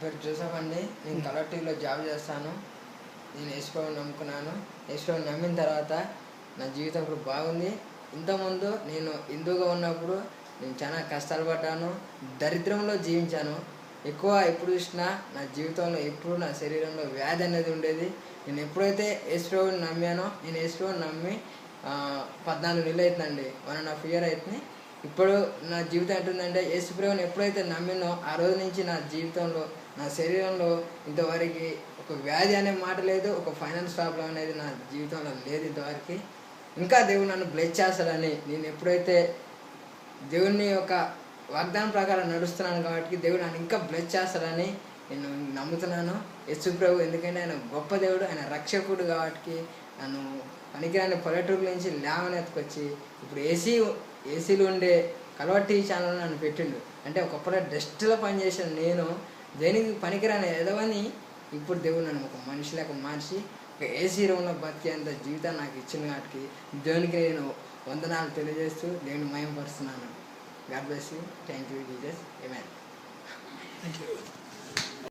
పేరు జోసఫ్ అండి. నేను కలర్ టీవీలో జాబ్ చేస్తాను. నేను యేసుప్రభువుని నమ్ముకున్నాను. యేసుప్రభువుని నమ్మిన తర్వాత నా జీవితం ఇప్పుడు బాగుంది. ఇంతకుముందు నేను హిందూగా ఉన్నప్పుడు నేను చాలా కష్టాలు పడ్డాను, దరిద్రంలో జీవించాను. ఎక్కువ ఎప్పుడు చూసినా నా జీవితంలో ఎప్పుడు నా శరీరంలో వ్యాధి అనేది ఉండేది. నేను ఎప్పుడైతే యేసుప్రభువుని నమ్మానో, నేను యేసుప్రభువుని నమ్మి 14 నెలలు అవుతుందండి, 1.5 year అవుతుంది. ఇప్పుడు నా జీవితం ఎట్టుందంటే, యేసుప్రభువుని ఎప్పుడైతే నమ్మినో ఆ రోజు నుంచి నా జీవితంలో, నా శరీరంలో ఇంతవరకు ఒక వ్యాధి అనే మాట లేదు, ఒక ఫైనాన్స్ ప్రాబ్లం అనేది నా జీవితంలో లేదు ఇంతవరకు. ఇంకా దేవుడు నన్ను బ్లెస్ చేస్తాడని, నేను ఎప్పుడైతే దేవుని యొక్క వాగ్దానం ప్రకారం నడుస్తున్నాను కాబట్టి దేవుడు నన్ను ఇంకా బ్లెస్ చేస్తాడని నేను నమ్ముతున్నాను. యేసుప్రభు ఎందుకంటే ఆయన గొప్ప దేవుడు, ఆయన రక్షకుడు కాబట్టి నన్ను పనికిరాని పల్లెటూరు నుంచి లేవనెత్తుకొచ్చి ఇప్పుడు ఏసీలు ఉండే కలవర్ టీవీ ఛానల్ నన్ను పెట్టిండు. అంటే ఒకప్పుడు డస్ట్లో పనిచేసిన నేను దేనికి పనికిరాని ఎదవని ఇప్పుడు దేవుడు నన్ను ఒక మనిషి లేక మార్చి ఒక ఏసీ రూమ్లో బతికేంత జీవితాన్ని నాకు ఇచ్చింది కాబట్టి దేవునికి నేను వందనాలు తెలియజేస్తూ దేవుని మహిమపరుస్తున్నాను. God bless you. Thank you Jesus. Amen. Thank you.